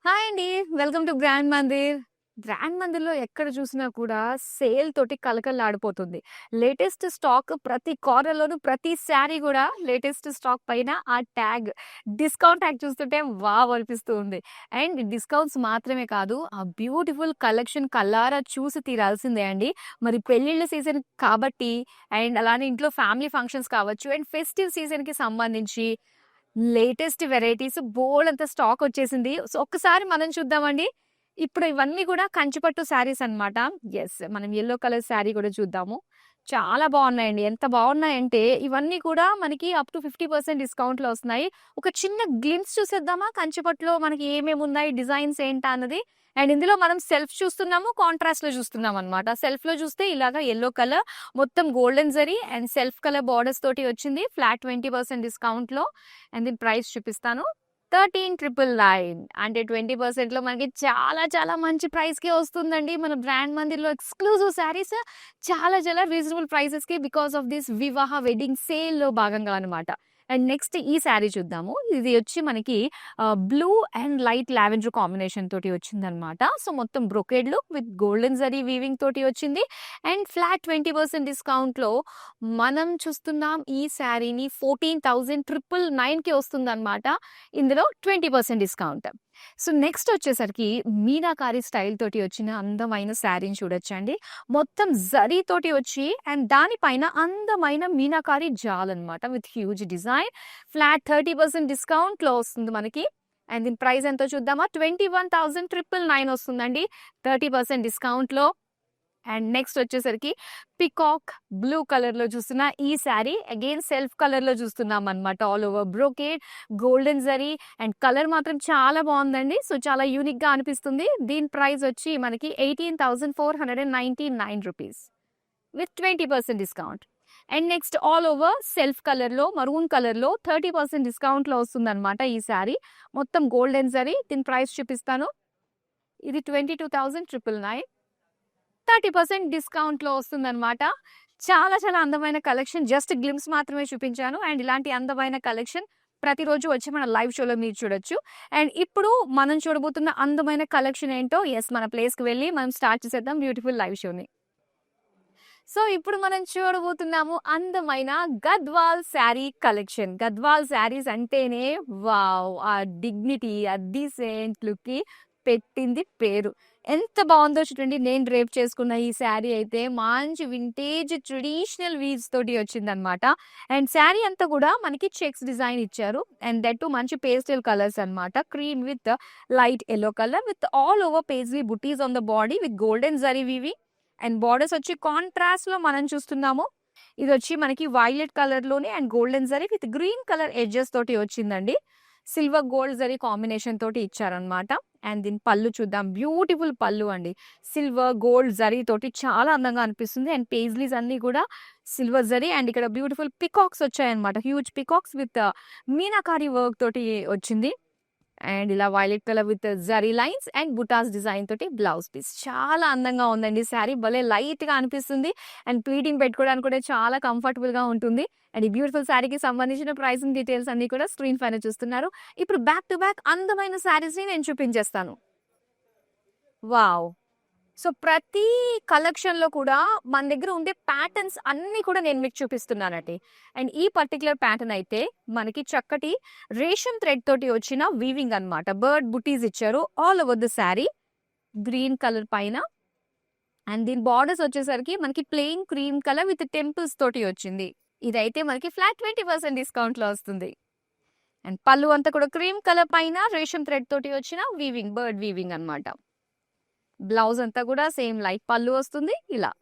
Hi అండి. Welcome to grand Mandir. Grand మందిర్‌లో ఎక్కడ చూసినా కూడా సేల్ తోటి కళకళలాడిపోతుంది. లేటెస్ట్ స్టాక్ ప్రతి కార్నర్‌లోనూ ప్రతి శారీ గూడా లేటెస్ట్ స్టాక్ పైన ఆ ట్యాగ్, డిస్కౌంట్ ట్యాగ్ చూస్తుంటే వావ్! అనిపిస్తూ ఉంది. అండ్ డిస్కౌంట్స్ మాత్రమే కాదు, ఆ బ్యూటిఫుల్ కలెక్షన్ కళ్ళారా చూసి తీరాల్సిందే అండి. మరి పెళ్ళిళ్ళ సీజన్ కాబట్టి అండ్ అలానే ఇంట్లో ఫ్యామిలీ ఫంక్షన్స్ కావచ్చు అండ్ ఫెస్టివ్ సీజన్‌కి సంబంధించి లేటెస్ట్ వెరైటీస్ బోలెడంత స్టాక్ వచ్చేసింది. సో, ఒక్కసారి మనం చూద్దామండి. ఇప్పుడు ఇవన్నీ కూడా కంచిపట్టు శారీస్ అన్నమాట. యెస్. మనం యెల్లో కలర్ శారీ కూడా చూద్దాము. చాలా బావున్నాయండి. ఎంత బావున్నాయంటే ఇవన్నీ కూడా మనకి అప్ టు 50% డిస్కౌంట్‌లో వస్తున్నాయి. ఒక చిన్న గ్లింప్స్ చూసేద్దామా కంచిపట్టులో మనకి ఏమేమి ఉన్నాయి, డిజైన్స్ ఏంటా అన్నది. అండ్ ఇందులో మనం సెల్ఫ్ చూస్తున్నాము, కాంట్రాస్ట్‌లో చూస్తున్నామన్నమాట. సెల్ఫ్‌లో చూస్తే ఇలాగ యెల్లో కలర్ మొత్తం golden zari and self colour borders తోటి వచ్చింది. ఫ్లాట్ 20% డిస్కౌంట్‌లో. అండ్ దీని ప్రైస్ చూపిస్తాను. 13,999 అంటే 20%లో మనకి చాలా చాలా మంచి ప్రైస్‌కే వస్తుందండి. మన బ్రాండ్ మందిర్‌లో ఎక్స్‌క్లూజివ్ శారీస్ చాలా చాలా రీజనబుల్ ప్రైసెస్‌కి బికాస్ ఆఫ్ దిస్ వివాహ వెడ్డింగ్ సేల్‌లో భాగంగా అనమాట. అండ్ నెక్స్ట్ ఈ శారీ చూద్దాము. ఇది వచ్చి మనకి blue and light lavender combination తోటి వచ్చిందనమాట. సో, మొత్తం brocade look with golden zari weaving తోటి వచ్చింది. అండ్ ఫ్లాట్ 20% డిస్కౌంట్‌లో మనం చూస్తున్నాం ఈ శారీని 14,999కి వస్తుందన్నమాట. ఇందులో 20% డిస్కౌంట్. సో, నెక్స్ట్ వచ్చేసరికి మీనాకారి స్టైల్ తోటి వచ్చిన అందమైన శారీని చూడొచ్చండి. మొత్తం జరీ తోటి వచ్చి అండ్ దానిపైన అందమైన మీనాకారి జాల్ అన్నమాట విత్ హ్యూజ్ డిజైన్. ఫ్లాట్ 30% డిస్కౌంట్‌లో వస్తుంది మనకి. అండ్ దీని ప్రైస్ ఎంతో చూద్దామా? 21,999 వస్తుందండి. 30% డిస్కౌంట్‌లో. అండ్ నెక్స్ట్ వచ్చేసరికి పికాక్ బ్లూ కలర్‌లో చూస్తున్న ఈ శారీ అగైన్ సెల్ఫ్ కలర్‌లో చూస్తున్నామన్నమాట. All over brocade, golden zari and colour మాత్రం చాలా బావుందండి. సో, చాలా యూనిక్‌గా అనిపిస్తుంది. దీని ప్రైస్ వచ్చి మనకి 18,499 rupees with 20% discount. And next all over self కలర్‌లో, మరూన్ కలర్‌లో 30% డిస్కౌంట్‌లో వస్తుందన్నమాట ఈ శారీ. మొత్తం గోల్డెన్ జరీ. దీని ప్రైస్ చూపిస్తాను. ఇది 22,999 30% డిస్కౌంట్‌లో వస్తుందన్నమాట. చాలా చాలా అందమైన కలెక్షన్. జస్ట్ గ్లింప్స్ మాత్రమే చూపించాను. అండ్ ఇలాంటి అందమైన కలెక్షన్ ప్రతిరోజు వచ్చి మన లైవ్ షోలో మీరు చూడొచ్చు. అండ్ ఇప్పుడు మనం చూడబోతున్న అందమైన కలెక్షన్ ఏంటో యెస్ మన ప్లేస్‌కి వెళ్లి మనం స్టార్ట్ చేసేద్దాం బ్యూటిఫుల్ లైవ్ షోని. సో, ఇప్పుడు మనం చూడబోతున్నాము అందమైన గద్వాల్ శారీ కలెక్షన్. గద్వాల్ శారీస్ అంటేనే వావ్! ఆ డిగ్నిటీ, ఆ డీసెంట్ లుక్‌కి పెట్టింది పేరు. ఎంత బావుందో చూడండి. నేను డ్రేప్ చేసుకున్న ఈ శారీ అయితే మంచి వింటేజ్ ట్రెడిషనల్ వీవ్స్ తోటి వచ్చిందనమాట. అండ్ శారీ అంతా కూడా మనకి చెక్స్ డిజైన్ ఇచ్చారు. అండ్ దట్ టూ మంచి పేస్టల్ కలర్స్ అన్నమాట. Cream with light yellow colour with all over paisley butis on the body with golden zari weaving. And borders వచ్చి కాంట్రాస్ట్‌లో మనం చూస్తున్నాము. ఇదొచ్చి మనకి వైలెట్ కలర్‌లోనే and golden zari with green colour edges తోటి వచ్చిందండి. సిల్వర్ గోల్డ్ జరీ కాంబినేషన్ తోటి ఇచ్చారనమాట. అండ్ దీని పళ్ళు చూద్దాం. బ్యూటిఫుల్ పళ్ళు అండి. సిల్వర్, గోల్డ్ జరీ తోటి చాలా అందంగా అనిపిస్తుంది. అండ్ పేజ్లీస్ అన్నీ కూడా సిల్వర్ జరీ అండ్ ఇక్కడ బ్యూటిఫుల్ పికాక్స్ వచ్చాయన్నమాట. Huge peacocks with meenakari work తోటి వచ్చింది. అండ్ ఇలా violet colour with zari lines and butas design తోటి బ్లౌజ్ పీస్. చాలా అందంగా ఉందండి శారీ. భలే లైట్‌గా అనిపిస్తుంది. అండ్ ప్లీటింగ్ పెట్టుకోవడానికి కూడా చాలా కంఫర్టబుల్‌గా ఉంటుంది. అండ్ ఈ బ్యూటిఫుల్ శారీకి సంబంధించిన ప్రైసింగ్ డీటెయిల్స్ అన్నీ కూడా స్క్రీన్ పైన చూస్తున్నారు. ఇప్పుడు బ్యాక్ టు బ్యాక్ అందమైన శారీస్‌ని నేను చూపించేస్తాను. వావ్! సో, ప్రతి కలెక్షన్‌లో కూడా మన దగ్గర ఉండే ప్యాటర్న్స్ అన్నీ కూడా నేను మీకు చూపిస్తున్నానండి. అండ్ ఈ పర్టిక్యులర్ ప్యాటర్న్ అయితే మనకి చక్కటి రేషమ్ థ్రెడ్ తోటి వచ్చిన వీవింగ్ అన్నమాట. బర్డ్ బుటీస్ ఇచ్చారు all over the sari. Green colour పైన అండ్ దీని బోర్డర్స్ వచ్చేసరికి మనకి plain cream colour with temples తోటి వచ్చింది. ఇదైతే మనకి ఫ్లాట్ 20% డిస్కౌంట్‌లో వస్తుంది. అండ్ పళ్ళు అంతా కూడా క్రీమ్ కలర్ పైన రేషమ్ థ్రెడ్ తోటి వచ్చిన వీవింగ్, బర్డ్ వీవింగ్ అన్నమాట. బ్లౌజ్ అంతా కూడా సేమ్ లైట్ పళ్ళు వస్తుంది ఇలా.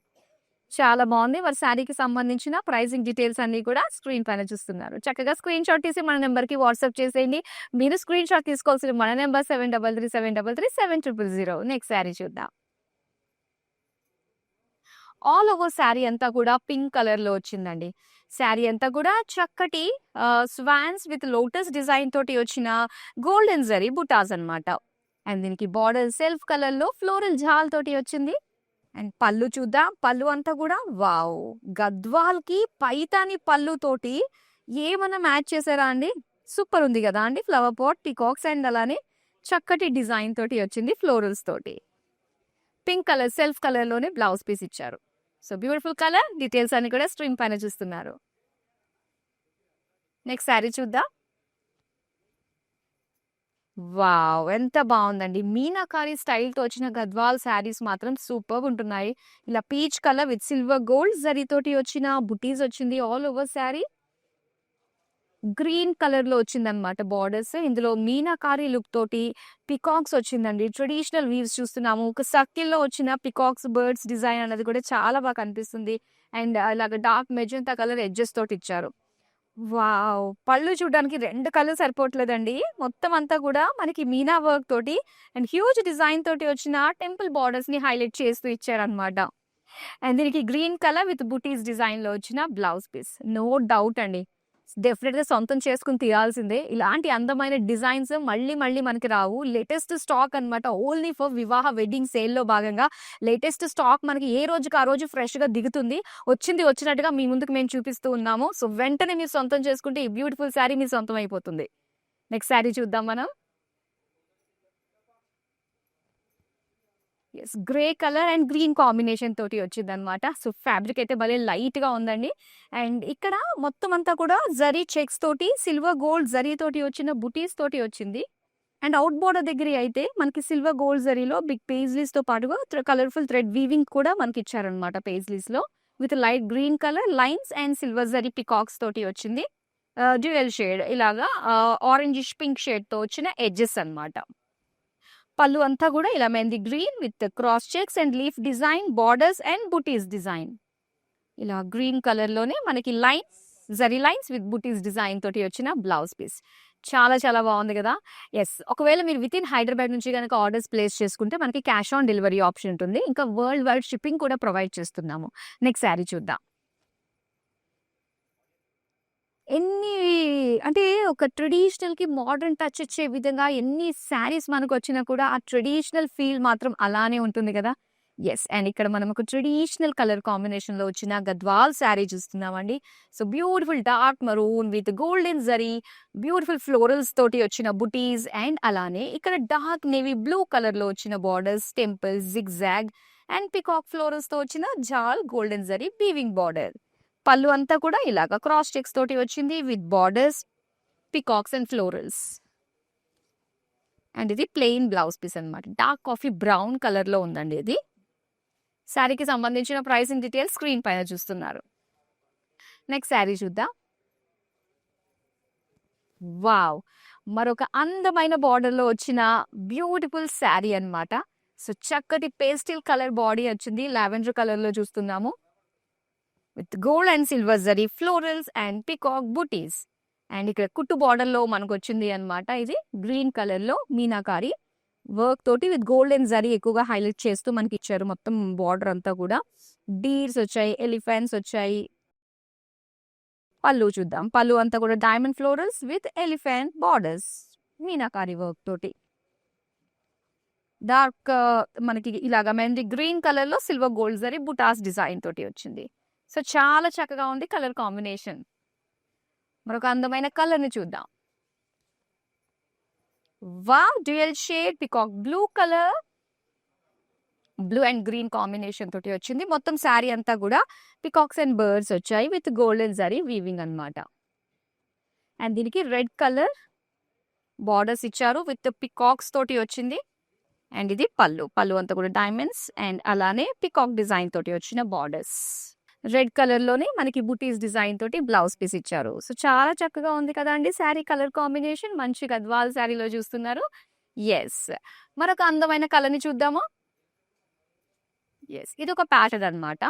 చాలా బాగుంది. మరి శారీకి సంబంధించిన ప్రైసింగ్ డీటెయిల్స్ అన్నీ కూడా స్క్రీన్ పైన చూస్తున్నారు. చక్కగా స్క్రీన్ షాట్ తీసి మన నెంబర్‌కి వాట్సాప్ చేసేయండి. మీరు స్క్రీన్ షాట్ తీసుకోవాల్సిన మన నెంబర్ 7337337000. నెక్స్ట్ శారీ చూద్దాం. ఆల్ ఓవర్ శారీ అంతా కూడా పింక్ కలర్‌లో వచ్చిందండి. శారీ అంతా కూడా చక్కటి స్వాన్స్ విత్ లోటస్ డిజైన్ తోటి వచ్చిన గోల్డెన్ జరీ బుటాస్ అన్నమాట. అండ్ దీనికి బార్డర్ సెల్ఫ్ కలర్‌లో ఫ్లోరల్ జాల్ తోటి వచ్చింది. అండ్ పళ్ళు చూద్దాం. పళ్ళు అంతా కూడా వావ్! గద్వాల్‌కి పైతాని పళ్ళుతోటి ఏమన్నా మ్యాచ్ చేసారా అండి? సూపర్ ఉంది గదా అండి! ఫ్లవర్ పాట్, పీకాక్స్ అండ్ అలానే చక్కటి డిజైన్ తోటి వచ్చింది, ఫ్లోరల్స్ తోటి. పింక్ కలర్ సెల్ఫ్ కలర్ లోనే బ్లౌజ్ పీస్ ఇచ్చారు. So beautiful colour. డీటెయిల్స్ అన్ని కూడా స్క్రీన్ పైన చూస్తున్నారు. నెక్స్ట్ శారీ చూద్దాం. వావ్! ఎంత బావుందండి. మీనాకారి స్టైల్‌తో వచ్చిన గద్వాల్ శారీస్ మాత్రం సూపర్బ్ ఉంటున్నాయి. ఇలా peach colour with silver gold జరీతోటి వచ్చిన బుటీస్ వచ్చింది ఆల్ ఓవర్ శారీ. గ్రీన్ కలర్‌లో వచ్చిందనమాట బార్డర్స్. ఇందులో మీనాకారి లుక్ తోటి పికాక్స్ వచ్చిందండి. ట్రెడిషనల్ వీవ్స్ చూస్తున్నాము. ఒక సర్కిల్‌లో వచ్చిన పికాక్స్ బర్డ్స్ డిజైన్ అనేది కూడా చాలా బాగా కనిపిస్తుంది. అండ్ ఇలాగ డార్క్ మెజెంటా కలర్ ఎడ్జెస్ తోటి ఇచ్చారు. వావ్! పళ్ళు చూడ్డానికి 2 కళ్ళు సరిపోవట్లేదండి. మొత్తం అంతా కూడా మనకి మీనా వర్క్ తోటి అండ్ హ్యూజ్ డిజైన్ తోటి వచ్చిన టెంపుల్ బార్డర్స్‌ని హైలైట్ చేస్తూ ఇచ్చారనమాట. అండ్ దీనికి గ్రీన్ కలర్ విత్ బుటీస్ డిజైన్‌లో వచ్చిన బ్లౌజ్ పీస్. నో డౌట్ అండి. డెఫినిట్‌గా సొంతం చేసుకొని తీరాల్సిందే. ఇలాంటి అందమైన డిజైన్స్ మళ్ళీ మళ్ళీ మనకి రావు. లేటెస్ట్ స్టాక్ అనమాట. ఓన్లీ ఫర్ వివాహ వెడ్డింగ్ సేల్‌లో భాగంగా లేటెస్ట్ స్టాక్ మనకి ఏ రోజుకి ఆ రోజు ఫ్రెష్‌గా దిగుతుంది. వచ్చింది వచ్చినట్టుగా మీ ముందుకు మేము చూపిస్తూ ఉన్నాము. సో వెంటనే మీరు సొంతం చేసుకుంటే ఈ బ్యూటిఫుల్ శారీ మీ సొంతం అయిపోతుంది. నెక్స్ట్ శారీ చూద్దాం మనం. Yes. Grey colour and green combination తోటి వచ్చిందనమాట. సో ఫ్యాబ్రిక్ అయితే భలే లైట్‌గా ఉందండి. అండ్ ఇక్కడ మొత్తం అంతా కూడా జరీ చెక్స్ తోటి సిల్వర్ గోల్డ్ జరీ తోటి వచ్చిన బుటీస్ తోటి వచ్చింది. అండ్ అవుట్ బోర్డర్ దగ్గర అయితే మనకి సిల్వర్ గోల్డ్ జరీలో బిగ్ పేజ్లీస్‌తో పాటుగా కలర్‌ఫుల్ థ్రెడ్ వీవింగ్ కూడా మనకి ఇచ్చారనమాట పేజ్లీస్‌లో. With light green colour lines and silver zari peacocks తోటి వచ్చింది. డ్యూయల్ షేడ్ ఇలాగా ఆరెంజిష్ పింక్ షేడ్‌తో వచ్చిన ఎడ్జెస్ అనమాట. పళ్ళు అంతా కూడా ఇలా mehndi green with cross checks and leaf design, borders and butis design. ఇలా గ్రీన్ కలర్ లోనే మనకి lines, zari lines with butis design తోటి వచ్చిన బ్లౌజ్ పీస్. చాలా చాలా బాగుంది కదా. ఎస్, ఒకవేళ మీరు విత్ ఇన్ హైదరాబాద్ నుంచి కనుక ఆర్డర్స్ ప్లేస్ చేసుకుంటే మనకి క్యాష్ ఆన్ డెలివరీ ఆప్షన్ ఉంటుంది. ఇంకా వరల్డ్ వైడ్ షిప్పింగ్ కూడా ప్రొవైడ్ చేస్తున్నాము. నెక్స్ట్ శారీ చూద్దాం. ఎన్ని అంటే ఒక ట్రెడిషనల్‌కి మోడర్న్ టచ్ ఇచ్చే విధంగా ఎన్ని శారీస్ మనకొచ్చినా కూడా ఆ ట్రెడిషనల్ ఫీల్ మాత్రం అలానే ఉంటుంది కదా. యెస్. అండ్ ఇక్కడ మనం ఒక ట్రెడిషనల్ కలర్ కాంబినేషన్‌లో వచ్చిన గద్వాల్ శారీ చూస్తున్నామండి. So beautiful dark maroon with golden zari, beautiful florals తోటి వచ్చిన బుటీస్ అండ్ అలానే ఇక్కడ డార్క్ నేవీ బ్లూ కలర్‌లో వచ్చిన borders, temples, zigzag and peacock ఫ్లోరల్స్‌తో వచ్చిన jaal golden zari weaving border. పళ్ళు అంతా కూడా ఇలాగ క్రాస్ చెక్స్ తోటి వచ్చింది with borders, peacocks and florals. And ఇది ప్లెయిన్ బ్లౌజ్ పీస్ అనమాట. డార్క్ కాఫీ బ్రౌన్ కలర్ లో ఉందండి ఇది. శారీకి సంబంధించిన ప్రైసింగ్ డీటెయిల్స్ స్క్రీన్ పైన చూస్తున్నారు. నెక్స్ట్ శారీ చూద్దాం. వావ్! మరొక అందమైన బార్డర్ లో వచ్చిన బ్యూటిఫుల్ శారీ అన్నమాట. సో చక్కటి పేస్టిల్ కలర్ బాడీ వచ్చింది. లావెండర్ కలర్ లో చూస్తున్నాము. With gold and silver zari florals and peacock buttis. And ఇక్కడ కుట్టు బార్డర్ లో మనకు వచ్చింది అనమాట. ఇది గ్రీన్ కలర్ లో మీనాకారి వర్క్ తోటి విత్ గోల్డ్ అండ్ జరీ ఎక్కువగా హైలైట్ చేస్తూ మనకి ఇచ్చారు. మొత్తం బార్డర్ అంతా కూడా డీర్స్ వచ్చాయి, ఎలిఫెంట్స్ వచ్చాయి. పళ్ళు చూద్దాం. పళ్ళు అంతా కూడా diamond florals with elephant borders, meenakari work తోటి. డార్క్ మనకి ఇలాగా మెహందీ గ్రీన్ కలర్ లో సిల్వర్ గోల్డ్ జరీ బుటాస్ డిజైన్ తోటి వచ్చింది. సో చాలా చక్కగా ఉంది కలర్ కాంబినేషన్. మరొక అందమైన కలర్ ని చూద్దాం. Wow! Dual shade peacock blue colour, blue and green combination తోటి వచ్చింది. మొత్తం శారీ అంతా కూడా పికాక్స్ అండ్ బర్డ్స్ వచ్చాయి విత్ గోల్డెన్ జరీ వీవింగ్ అన్నమాట. అండ్ దీనికి రెడ్ కలర్ బార్డర్స్ ఇచ్చారు విత్ పికాక్స్ తోటి వచ్చింది. అండ్ ఇది పళ్ళు. పళ్ళు అంతా కూడా డైమండ్స్ అండ్ అలానే పికాక్ డిజైన్ తోటి వచ్చిన బార్డర్స్. రెడ్ కలర్ లోనే మనకి బుటీస్ డిజైన్ తోటి బ్లౌజ్ పీస్ ఇచ్చారు. సో చాలా చక్కగా ఉంది కదా అండి శారీ కలర్ కాంబినేషన్. మంచి గద్వాల్ శారీలో చూస్తున్నారు. ఎస్, మరొక అందమైన కలర్ ని చూద్దాము. ఎస్, ఇది ఒక ప్యాటర్న్ అన్నమాట.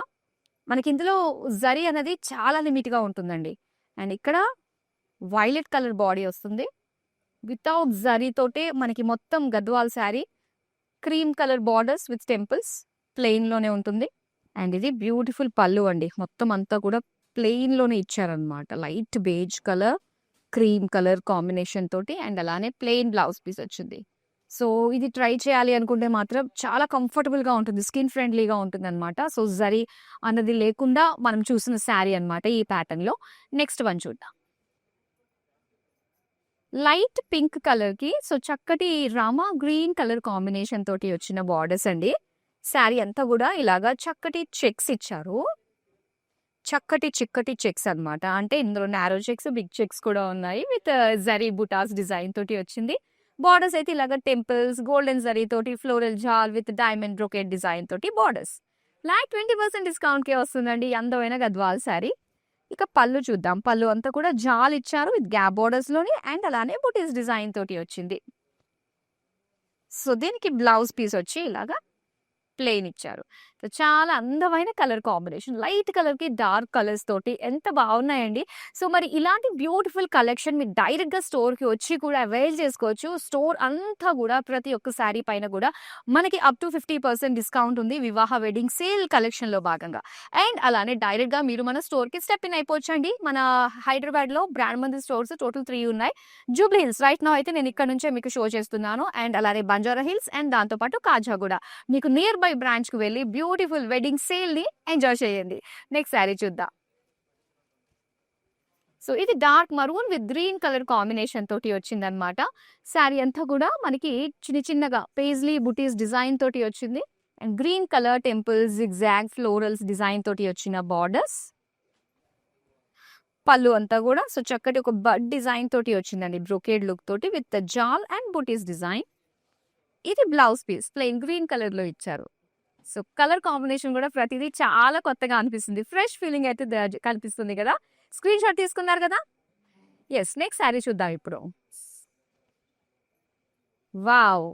మనకి ఇందులో జరీ అనేది చాలా లిమిట్ గా ఉంటుందండి. అండ్ ఇక్కడ వైలెట్ కలర్ బాడీ వస్తుంది. వితౌట్ జరీ తోటే మనకి మొత్తం Gadwal sari. Cream colour borders with temples, plain లోనే ఉంటుంది. అండ్ ఇది బ్యూటిఫుల్ పళ్ళు అండి. మొత్తం అంతా కూడా ప్లెయిన్ లోనే ఇచ్చారనమాట. Light beige colour, cream colour combination తోటి అండ్ అలానే ప్లెయిన్ బ్లౌజ్ పీస్ వచ్చింది. సో ఇది ట్రై చేయాలి అనుకుంటే మాత్రం చాలా కంఫర్టబుల్ గా ఉంటుంది, స్కిన్ ఫ్రెండ్లీగా ఉంటుంది అనమాట. సో జరీ అన్నది లేకుండా మనం చూసిన శారీ అనమాట ఈ ప్యాటర్న్ లో. నెక్స్ట్ వన్ చూద్దాం. లైట్ పింక్ కలర్‌కి చక్కటి రామా గ్రీన్ కలర్ కాంబినేషన్ తోటి వచ్చిన బార్డర్స్ అండి. శారీ అంతా గూడా ఇలాగా చక్కటి చెక్స్ ఇచ్చారు. చక్కటి చిక్కటి చెక్స్ అన్నమాట. అంటే ఇందులో నారో చెక్స్, బిగ్ చెక్స్ కూడా ఉన్నాయి. విత్ జరీ బుటాస్ డిజైన్ తోటి వచ్చింది. బార్డర్స్ అయితే ఇలాగ టెంపుల్స్, గోల్డెన్ జరీ తోటి floral jaal with diamond brocade design తోటి బార్డర్స్. ఫ్లాట్ 20% డిస్కౌంట్‌కే వస్తుందండి ఈ అందమైన గద్వాల్ శారీ. ఇక పళ్ళు చూద్దాం. పళ్ళు అంతా కూడా జాల్ ఇచ్చారు విత్ గ్యాప్ బార్డర్స్‌లోని అండ్ అలానే బుటీస్ డిజైన్ తోటి వచ్చింది. సో, దీనికి బ్లౌజ్ పీస్ వచ్చి ఇలాగ ప్లెయిన్ ఇచ్చారు. సో, చాలా అందమైన కలర్ కాంబినేషన్. లైట్ కలర్‌కి డార్క్ కలర్స్ తోటి ఎంత బాగున్నాయండి. సో, మరి ఇలాంటి బ్యూటిఫుల్ కలెక్షన్ మీరు డైరెక్ట్‌గా స్టోర్‌కి వచ్చి కూడా అవైల్ చేసుకోవచ్చు. స్టోర్ అంతా గూడా ప్రతి ఒక్క శారీ పైన గూడా మనకి అప్ టు 50% డిస్కౌంట్ ఉంది. వివాహ వెడ్డింగ్ సేల్ కలెక్షన్‌లో భాగంగా. అండ్ అలానే డైరెక్ట్‌గా మీరు మన స్టోర్‌కి స్టెప్ ఇన్ అయిపోవచ్చండి. మన హైదరాబాద్‌లో బ్రాండ్ మంది స్టోర్స్ టోటల్ 3 ఉన్నాయి. జూబ్లీ హిల్స్ రైట్ నౌ అయితే నేను ఇక్కడ నుంచే మీకు షో చేస్తున్నాను. అండ్ అలానే బంజారా హిల్స్ అండ్ దాంతో పాటు కాజాగూడ. మీకు నియర్ బై బ్రాంచ్‌కి వెళ్లి బ్యూటిఫుల్ వెడ్డింగ్ సేల్‌ని ఎంజాయ్ చేయండి. నెక్స్ట్ శారీ చూద్దాం. సో, ఇది dark maroon with green colour combination తోటి వచ్చిందనమాట. శారీ అంతా కూడా మనకి చిన్నగా పేజ్లీ బుటీస్ డిజైన్ తోటి వచ్చింది. And green colour temples, zigzag florals design తోటి వచ్చిన బార్డర్స్. పళ్ళు అంతా కూడా సో, చక్కటి ఒక బడ్ డిజైన్ తోటి వచ్చిందండి. బ్రొకేడ్ లుక్ తోటి విత్ జాల్ అండ్ బుటీస్ డిజైన్. ఇది బ్లౌజ్ పీస్ ప్లెయిన్ గ్రీన్ కలర్‌లో ఇచ్చారు. సో, కలర్ కాంబినేషన్ కూడా ప్రతిదీ చాలా కొత్తగా అనిపిస్తుంది. ఫ్రెష్ ఫీలింగ్ అయితే కనిపిస్తుంది కదా! స్క్రీన్ షాట్ తీసుకున్నారు కదా! యెస్. నెక్స్ట్ శారీ చూద్దాం ఇప్పుడు. వావ్!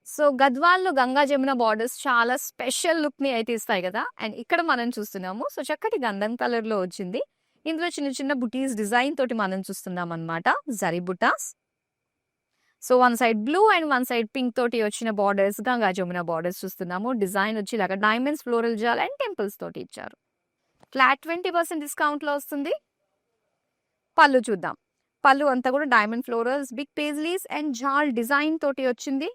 సో, గద్వాల్‌లో గంగా జమున బార్డర్స్ చాలా స్పెషల్ లుక్‌ని అయితే ఇస్తాయి కదా! అండ్ ఇక్కడ మనం చూస్తున్నాము. సో, చక్కటి గంధం కలర్‌లో వచ్చింది. ఇందులో చిన్న బుటీస్ డిజైన్ తోటి మనం చూస్తున్నామన్నమాట. జరీ బుటాస్. So, one side blue and one side pink తోటి వచ్చిన బార్డర్స్ గంగా జమున బార్డర్స్ చూస్తున్నాము. డిజైన్ వచ్చి ఇలాగ డైమండ్స్, ఫ్లోరల్ జాల్ అండ్ టెంపుల్స్ తోటి ఇచ్చారు. ఫ్లాట్ 20% డిస్కౌంట్‌లో వస్తుంది. పళ్ళు చూద్దాం. పళ్ళు అంతా కూడా diamond florals, big paisleys and జాల్ డిజైన్ తోటి వచ్చింది.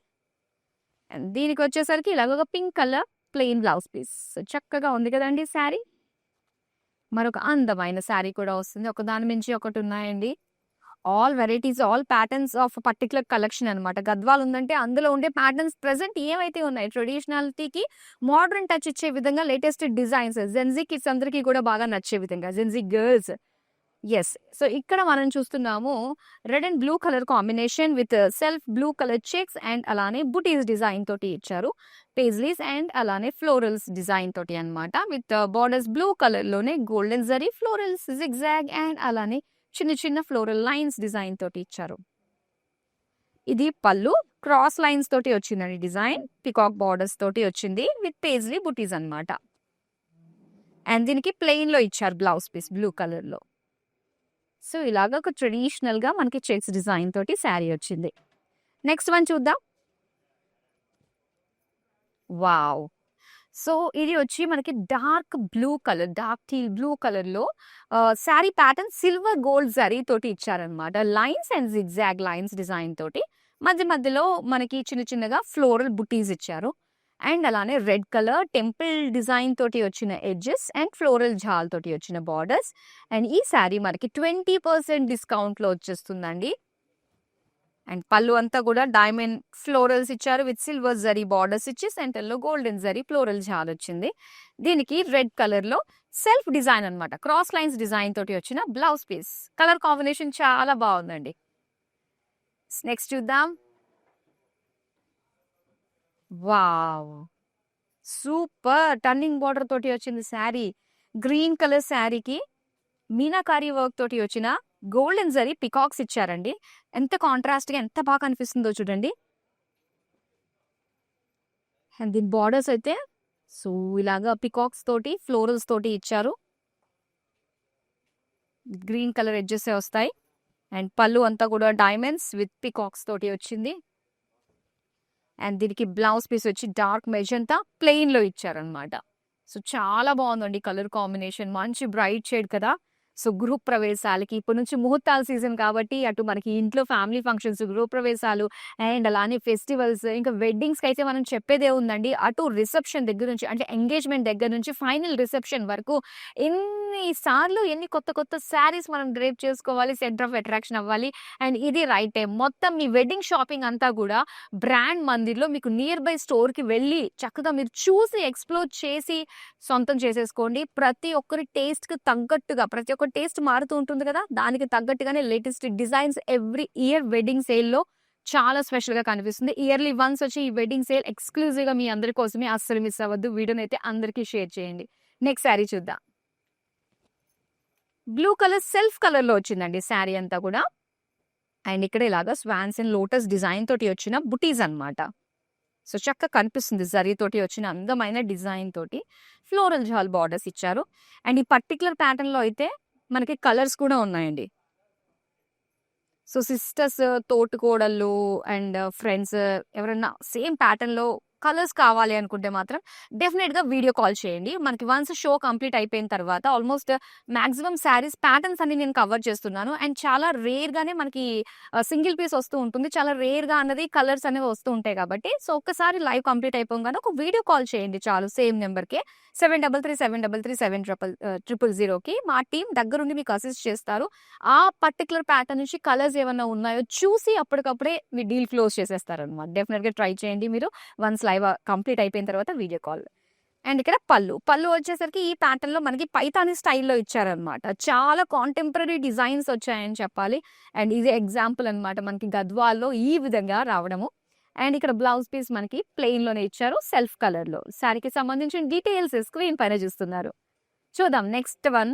అండ్ దీనికి వచ్చేసరికి ఇలాగ ఒక pink colour plain blouse piece. So, చక్కగా ఉంది కదండీ శారీ. మరొక అందమైన శారీ కూడా వస్తుంది. ఒకదాని మించి ఒకటి ఉన్నాయండి. All varieties, all patterns of particular collection అనమాట. గద్వాల్ ఉందంటే అందులో ఉండే ప్యాటర్న్స్ ప్రెజెంట్ ఏవైతే ఉన్నాయి ట్రెడిషనాలిటీకి మోడర్న్ టచ్ ఇచ్చే విధంగా లేటెస్ట్ డిజైన్స్ జెన్జీ కిడ్స్ అందరికీ కూడా బాగా నచ్చే విధంగా జెన్జీ గర్ల్స్. యెస్. సో, ఇక్కడ మనం చూస్తున్నాము red and blue colour combination with self blue colour checks and అలానే బుటీస్ డిజైన్ తోటి ఇచ్చారు. పేజ్లీస్ అండ్ అలానే ఫ్లోరల్స్ డిజైన్ తోటి అన్నమాట. విత్ బార్డర్స్ బ్లూ కలర్ లోనే golden zari florals, zigzag and అలానే చిన్న ఫ్లోరల్ లైన్స్ డిజైన్ తోటి ఇచ్చారు. ఇది పళ్ళు క్రాస్ లైన్స్ తోటి వచ్చిందండి డిజైన్. పికాక్ బార్డర్స్ తోటి వచ్చింది విత్ పేజ్లీ బుటీస్ అన్నమాట. అండ్ దీనికి ప్లెయిన్ లో ఇచ్చారు బ్లౌజ్ పీస్ బ్లూ కలర్ లో. సో, ఇలాగ ఒక ట్రెడిషనల్ గా మనకి చెక్స్ డిజైన్ తోటి శారీ వచ్చింది. నెక్స్ట్ వన్ చూద్దాం. వావ్! సో, ఇది వచ్చి మనకి dark blue colour, dark teal blue కలర్‌లో sari pattern silver gold zari తోటి ఇచ్చారనమాట. Lines and zigzag lines design తోటి. మధ్యలో మనకి చిన్నగా ఫ్లోరల్ బుటీస్ ఇచ్చారు. అండ్ అలానే రెడ్ కలర్ టెంపుల్ డిజైన్ తోటి వచ్చిన ఎడ్జెస్ అండ్ ఫ్లోరల్ జాల్ తోటి వచ్చిన బార్డర్స్. అండ్ ఈ శారీ మనకి 20% డిస్కౌంట్‌లో వచ్చేస్తుందండి. అండ్ పళ్ళు అంతా కూడా డైమండ్ ఫ్లోరల్స్ ఇచ్చారు విత్ సిల్వర్ జరీ బార్డర్స్ ఇచ్చి సెంటర్‌లో గోల్డెన్ జరీ ఫ్లోరల్ జాల్ వచ్చింది. దీనికి రెడ్ కలర్‌లో సెల్ఫ్ డిజైన్ అన్నమాట. క్రాస్ లైన్స్ డిజైన్ తోటి వచ్చిన బ్లౌజ్ పీస్. కలర్ కాంబినేషన్ చాలా బాగుందండి. నెక్స్ట్ చూద్దాం. వావ్! సూపర్! టర్నింగ్ బార్డర్ తోటి వచ్చింది శారీ. గ్రీన్ కలర్ శారీకి మీనాకారి వర్క్ తోటి వచ్చిన గోల్డెన్ జరీ పికాక్స్ ఇచ్చారండి. ఎంత కాంట్రాస్ట్‌గా ఎంత బాగా కనిపిస్తుందో చూడండి. అండ్ దీని బార్డర్స్ అయితే సో, ఇలాగా పికాక్స్ తోటి ఫ్లోరల్స్ తోటి ఇచ్చారు. గ్రీన్ కలర్ ఎడ్జెసే వస్తాయి. అండ్ పళ్ళు అంతా కూడా డైమండ్స్ విత్ పికాక్స్ తోటి వచ్చింది. అండ్ దీనికి బ్లౌజ్ పీస్ వచ్చి డార్క్ మెజంతా ప్లెయిన్ లో ఇచ్చారనమాట. సో, చాలా బాగుందండి కలర్ కాంబినేషన్. మంచి బ్రైట్ షేడ్ కదా! సో, గృహ ప్రవేశాలకి ఇప్పటి నుంచి ముహూర్తాల సీజన్ కాబట్టి అటు మనకి ఇంట్లో ఫ్యామిలీ ఫంక్షన్స్, గృహ ప్రవేశాలు అండ్ అలానే ఫెస్టివల్స్ ఇంకా వెడ్డింగ్స్‌కి అయితే మనం చెప్పేదే ఉందండి. అటు రిసెప్షన్ దగ్గర నుంచి అంటే ఎంగేజ్‌మెంట్ దగ్గర నుంచి ఫైనల్ రిసెప్షన్ వరకు ఎన్ని ఎన్ని సార్లు ఎన్ని కొత్త కొత్త శారీస్ మనం డ్రేప్ చేసుకోవాలి, సెంటర్ ఆఫ్ అట్రాక్షన్ అవ్వాలి. అండ్ ఇది రైట్ టైం. మొత్తం మీ వెడ్డింగ్ షాపింగ్ అంతా కూడా బ్రాండ్ మందిర్లో మీకు నియర్ బై స్టోర్‌కి వెళ్ళి చక్కగా మీరు చూసి ఎక్స్‌ప్లోర్ చేసి సొంతం చేసేసుకోండి. ప్రతి ఒక్కరి టేస్ట్‌కి తగ్గట్టుగా ప్రతి ఒక్క టేస్ట్ మారుతూ ఉంటుంది కదా! దానికి తగ్గట్టుగానే latest designs every year wedding సేల్‌లో చాలా స్పెషల్‌గా కనిపిస్తుంది. ఇయర్లీ వన్స్ వచ్చి ఈ వెడ్డింగ్ సేల్ ఎక్స్‌క్లూజివ్‌గా మీ అందరి కోసమే. అస్సలు మిస్ అవ్వద్దు. వీడియోనైతే అందరికీ షేర్ చేయండి. నెక్స్ట్ శారీ చూద్దాం. బ్లూ కలర్ సెల్ఫ్ కలర్‌లో వచ్చిందండి శారీ అంతా కూడా. అండ్ ఇక్కడ ఇలాగా స్వాన్స్ అండ్ లోటస్ డిజైన్ తోటి వచ్చిన బుటీస్ అన్నమాట. సో చక్కగా కనిపిస్తుంది జరీ తోటి వచ్చిన అందమైన డిజైన్ తోటి. ఫ్లోరల్ జాల్ బార్డర్స్ ఇచ్చారు. అండ్ ఈ పర్టిక్యులర్ ప్యాటర్న్‌లో అయితే మనకి కలర్స్ కూడా ఉన్నాయండి. సో సిస్టర్స్, తోటికోడళ్ళు అండ్ ఫ్రెండ్స్ ఎవరైనా సేమ్ ప్యాటర్న్‌లో కలర్స్ కావాలి అనుకుంటే మాత్రం డెఫినెట్‌గా వీడియో కాల్ చేయండి. మనకి వన్స్ షో కంప్లీట్ అయిపోయిన తర్వాత ఆల్మోస్ట్ మాక్సిమం శారీస్ ప్యాటర్న్స్ అన్ని నేను కవర్ చేస్తున్నాను. అండ్ చాలా రేర్‌గానే మనకి సింగిల్ పీస్ వస్తూ ఉంటుంది. చాలా రేర్‌గా అన్నది కలర్స్ అనేవి వస్తూ ఉంటాయి కాబట్టి సో ఒక్కసారి లైవ్ కంప్లీట్ అయిపోగానే ఒక వీడియో కాల్ చేయండి చాలు సేమ్ నెంబర్‌కే 7337337000కి మా టీమ్ దగ్గరుండి మీకు అసిస్ట్ చేస్తారు. ఆ పర్టిక్యులర్ ప్యాటర్న్ నుంచి కలర్స్ ఏమన్నా ఉన్నాయో చూసి అప్పటికప్పుడే మీ డీల్ క్లోజ్ చేసేస్తారనమాట. డెఫినెట్‌గా ట్రై చేయండి మీరు వన్స్ లైవ్ కంప్లీట్ అయిపోయిన తర్వాత వీడియో కాల్. అండ్ ఇక్కడ పళ్ళు వచ్చేసరికి ఈ ప్యాటర్న్‌లో మనకి పైతాని స్టైల్‌లో ఇచ్చారనమాట. చాలా కాంటెంపరరీ డిజైన్స్ వచ్చాయని చెప్పాలి. అండ్ ఇది ఎగ్జాంపుల్ అనమాట మనకి గద్వాల్లో ఈ విధంగా రావడము. అండ్ ఇక్కడ బ్లౌజ్ పీస్ మనకి ప్లెయిన్‌లోనే ఇచ్చారు సెల్ఫ్ కలర్‌లో. శారీకి సంబంధించిన డీటెయిల్స్ స్క్రీన్ పైన చూస్తున్నారు. చూద్దాం నెక్స్ట్ వన్.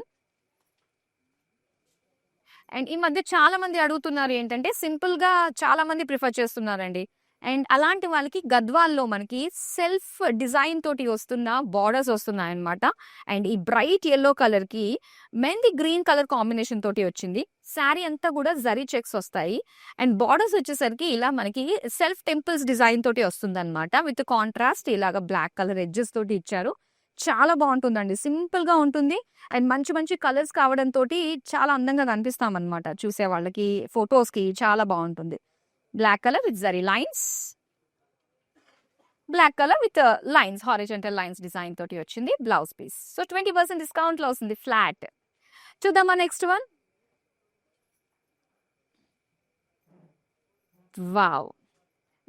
అండ్ ఈ మధ్య చాలా మంది అడుగుతున్నారు ఏంటంటే సింపుల్‌గా చాలా మంది ప్రిఫర్ చేస్తున్నారండి. అండ్ అలాంటి వాళ్ళకి గద్వాల్లో మనకి సెల్ఫ్ డిజైన్ తోటి వస్తున్న బార్డర్స్ వస్తున్నాయన్నమాట. అండ్ ఈ బ్రైట్ యెల్లో కలర్‌కి మెహందీ గ్రీన్ కలర్ కాంబినేషన్ తోటి వచ్చింది. శారీ అంతా కూడా జరీ చెక్స్ వస్తాయి. అండ్ బార్డర్స్ వచ్చేసరికి ఇలా మనకి సెల్ఫ్ టెంపుల్స్ డిజైన్ తోటి వస్తుందన్నమాట. విత్ కాంట్రాస్ట్ ఇలాగా బ్లాక్ కలర్ ఎడ్జెస్ తోటి ఇచ్చారు. చాలా బాగుంటుందండి. సింపుల్‌గా ఉంటుంది. అండ్ మంచి మంచి కలర్స్ కావడంతోటి చాలా అందంగా కనిపిస్తామన్నమాట. చూసే వాళ్ళకి, ఫోటోస్‌కి చాలా బాగుంటుంది. Black colour with zari lines. Black colour with lines, horizontal lines design తోటి వచ్చింది బ్లౌజ్ పీస్. సో 20% డిస్కౌంట్‌లో వస్తుంది ఫ్లాట్. చూద్దామా next one. Wow!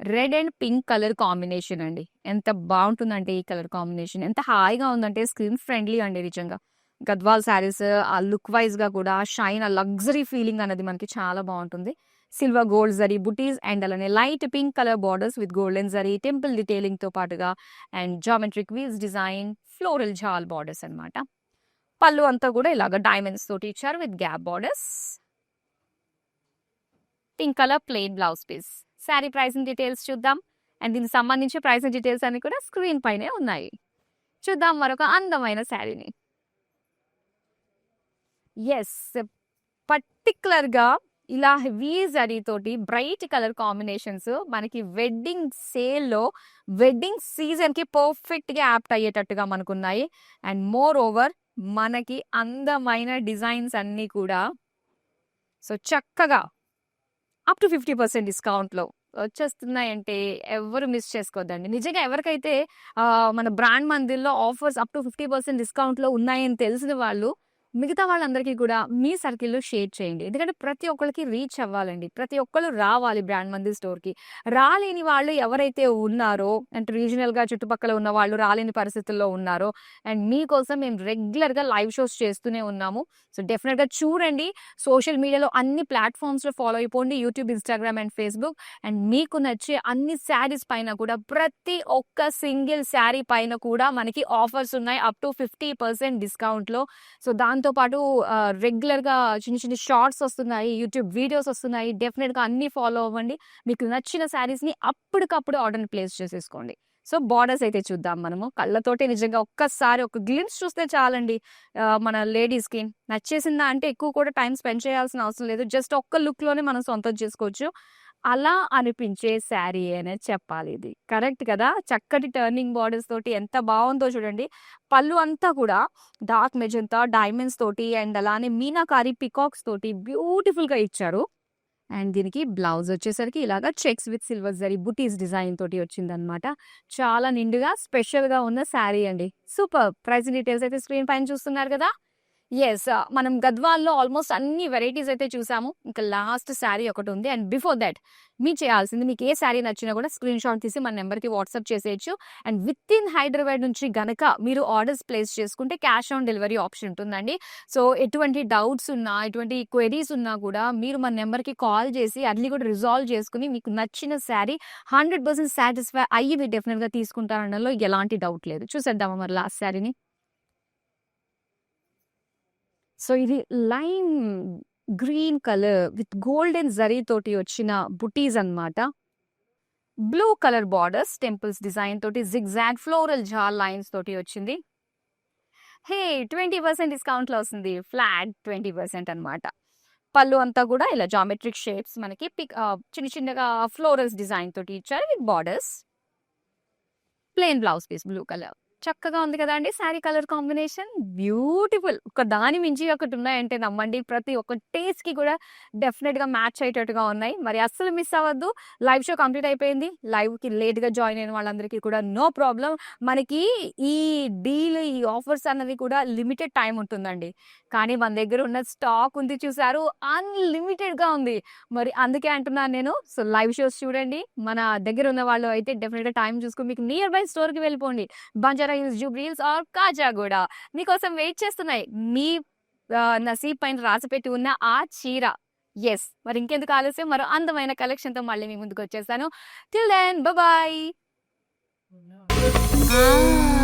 Red and pink colour combination అండి. ఎంత బాగుంటుందంటే ఈ కలర్ కాంబినేషన్ ఎంత హాయిగా ఉందంటే స్కిన్ ఫ్రెండ్లీ అండి నిజంగా. గద్వాల్ శారీస్ ఆ లుక్ వైజ్‌గా కూడా షైన్, ఆ లగ్జరీ ఫీలింగ్ అనేది మనకి చాలా బాగుంటుంది. సిల్వర్ గోల్డ్ జరీ బుటీస్ అండ్ అలానే light pink colour borders with golden zari temple డీటెయిలింగ్‌తో పాటుగా and geometric weaves design, floral జాల్ బార్డర్స్ అన్నమాట. పళ్ళు అంతా కూడా ఇలాగ డైమండ్స్ తోటి ఇచ్చారు with gap borders. Pink colour plain blouse piece. Sari pricing details చూద్దాం. అండ్ దీనికి సంబంధించి ప్రైసింగ్ డీటెయిల్స్ అన్ని కూడా స్క్రీన్ పైనే ఉన్నాయి. చూద్దాం మరొక అందమైన శారీని. యెస్, పర్టిక్యులర్‌గా ఇలా హెవీ జరీ తోటి బ్రైట్ కలర్ కాంబినేషన్స్ మనకి వెడ్డింగ్ సేల్‌లో వెడ్డింగ్ సీజన్‌కి పర్ఫెక్ట్‌గా యాప్ట్ అయ్యేటట్టుగా మనకున్నాయి. అండ్ మోర్ ఓవర్ మనకి అందమైన డిజైన్స్ అన్నీ కూడా సో చక్కగా అప్ టు 50% డిస్కౌంట్‌లో వచ్చేస్తున్నాయంటే ఎవ్వరు మిస్ చేసుకోవద్దండి. నిజంగా ఎవరికైతే మన బ్రాండ్ మందిర్‌లో ఆఫర్స్ అప్ టు 50% డిస్కౌంట్‌లో ఉన్నాయని తెలిసిన వాళ్ళు మిగతా వాళ్ళందరికీ కూడా మీ సర్కిల్‌లో షేర్ చేయండి. ఎందుకంటే ప్రతి ఒక్కళ్ళకి రీచ్ అవ్వాలండి. ప్రతి ఒక్కళ్ళు రావాలి బ్రాండ్ మందిర్ స్టోర్‌కి. రాలేని వాళ్ళు ఎవరైతే ఉన్నారో అంటే రీజనల్‌గా చుట్టుపక్కల ఉన్న వాళ్ళు రాలేని పరిస్థితుల్లో ఉన్నారో అండ్ మీకోసం మేము రెగ్యులర్‌గా లైవ్ షోస్ చేస్తూనే ఉన్నాము. సో డెఫినెట్‌గా చూడండి. సోషల్ మీడియాలో అన్ని ప్లాట్‌ఫామ్స్‌లో ఫాలో అయిపోండి. YouTube, Instagram and Facebook. And మీకు నచ్చే అన్ని శారీస్ పైన కూడా ప్రతి ఒక్క సింగిల్ శారీ పైన కూడా మనకి ఆఫర్స్ ఉన్నాయి అప్ టు 50% డిస్కౌంట్‌లో. సో దాంతో పాటు రెగ్యులర్‌గా చిన్న చిన్న షార్ట్స్ వస్తున్నాయి. యూట్యూబ్ వీడియోస్ వస్తున్నాయి. డెఫినెట్‌గా అన్నీ ఫాలో అవ్వండి. మీకు నచ్చిన శారీస్‌ని అప్పటికప్పుడు ఆర్డర్‌ని ప్లేస్ చేసేసుకోండి. సో బార్డర్స్ అయితే చూద్దాం మనము. కళ్ళతోటే నిజంగా ఒక్కసారి ఒక గ్లింప్స్ చూస్తే చాలండి. మన లేడీస్‌కి నచ్చేసిందా అంటే ఎక్కువ కూడా టైం స్పెండ్ చేయాల్సిన అవసరం లేదు. జస్ట్ ఒక్క లుక్‌లోనే మనం సొంతం చేసుకోవచ్చు. అలా అనిపించే శారీ అనే చెప్పాలి ఇది. కరెక్ట్ కదా! చక్కటి టర్నింగ్ బార్డర్స్ తోటి ఎంత బావుందో చూడండి. పళ్ళు అంతా కూడా డార్క్ మెజంతా, డైమండ్స్ తోటి అండ్ అలానే మీనాకారి పికాక్స్ తోటి బ్యూటిఫుల్‌గా ఇచ్చారు. అండ్ దీనికి బ్లౌజ్ వచ్చేసరికి ఇలాగా checks with silver zari buttis design తోటి వచ్చిందనమాట. చాలా నిండుగా స్పెషల్‌గా ఉన్న శారీ అండి. సూపర్బ్! ప్రైస్ డీటెయిల్స్ అయితే స్క్రీన్ పైన చూస్తున్నారు కదా! యెస్. మనం గద్వాల్‌లో ఆల్‌మోస్ట్ అన్ని వెరైటీస్ అయితే చూసాము. ఇంకా లాస్ట్ శారీ ఒకటుంది. అండ్ బిఫోర్ థాట్ మీరు చేయాల్సింది మీకు ఏ శారీ నచ్చినా కూడా స్క్రీన్‌షాట్ తీసి మన నంబర్‌కి వాట్సాప్ చేసేయొచ్చు. అండ్ వితిన్ హైదరాబాద్ నుంచి గనక మీరు ఆర్డర్స్ ప్లేస్ చేసుకుంటే క్యాష్ ఆన్ డెలివరీ ఆప్షన్ ఉంటుందండి. సో ఎటువంటి డౌట్స్ ఉన్నా, ఎటువంటి క్వెరీస్ ఉన్నా కూడా మీరు మన నంబర్‌కి కాల్ చేసి అన్నీ కూడా రిజాల్వ్ చేసుకొని మీకు నచ్చిన శారీ 100% సాటిస్ఫై అయ్యి మీరు డెఫినిట్‌గా తీసుకుంటారనడంలో ఎలాంటి డౌట్ లేదు. చూసేద్దామా మరి లాస్ట్ శారీని? సో ఇది lime green colour with golden zari తోటి వచ్చిన బుటీస్ అన్నమాట. Blue colour borders temples design తోటి జిగ్‌జాగ్ ఫ్లోరల్ జాల్ లైన్స్ తోటి వచ్చింది. హే! 20% డిస్కౌంట్‌లో వస్తుంది. ఫ్లాట్ 20% అన్నమాట. పళ్ళు అంతా కూడా ఇలా జామెట్రిక్ షేప్స్ మనకి చిన్న చిన్నగా ఫ్లోరల్స్ డిజైన్ తోటి ఇచ్చారు with borders. Plain blouse piece blue colour. చక్కగా ఉంది కదండీ! Sari colour combination. బ్యూటిఫుల్. ఒక దాని మించి ఒకటి ఉన్నాయంటే నమ్మండి. ప్రతి ఒక్క టేస్ట్‌కి కూడా డెఫినిట్‌గా మ్యాచ్ అయ్యేటట్టుగా ఉన్నాయి. మరి అస్సలు మిస్ అవ్వద్దు. లైవ్ షో కంప్లీట్ అయిపోయింది. లైవ్‌కి లేట్‌గా జాయిన్ అయిన వాళ్ళందరికీ కూడా నో ప్రాబ్లమ్. మనకి ఈ డీల్, ఈ ఆఫర్స్ అన్నవి కూడా లిమిటెడ్ టైమ్ ఉంటుందండి. కానీ మన దగ్గర ఉన్న స్టాక్ ఉంది చూసారు అన్‌లిమిటెడ్‌గా ఉంది. మరి అందుకే అంటున్నాను నేను. సో లైవ్ షోస్ చూడండి. మన దగ్గర ఉన్న వాళ్ళు అయితే డెఫినిట్‌గా టైమ్ చూసుకొని మీకు నియర్ బై స్టోర్‌కి వెళ్ళిపోండి. Banjara Hills, Jubilee Hills or Kajaguda మీకోసం వెయిట్ చేస్తున్నాయి. మీ నసీబ్ పైన రాసిపెట్టి ఉన్న ఆ చీర. యెస్. మరి ఇంకెందుకు ఆలస్యం మరో అందమైన కలెక్షన్‌తో మళ్ళీ మీ ముందుకొచ్చేసాను. Till then bye bye. ఆ!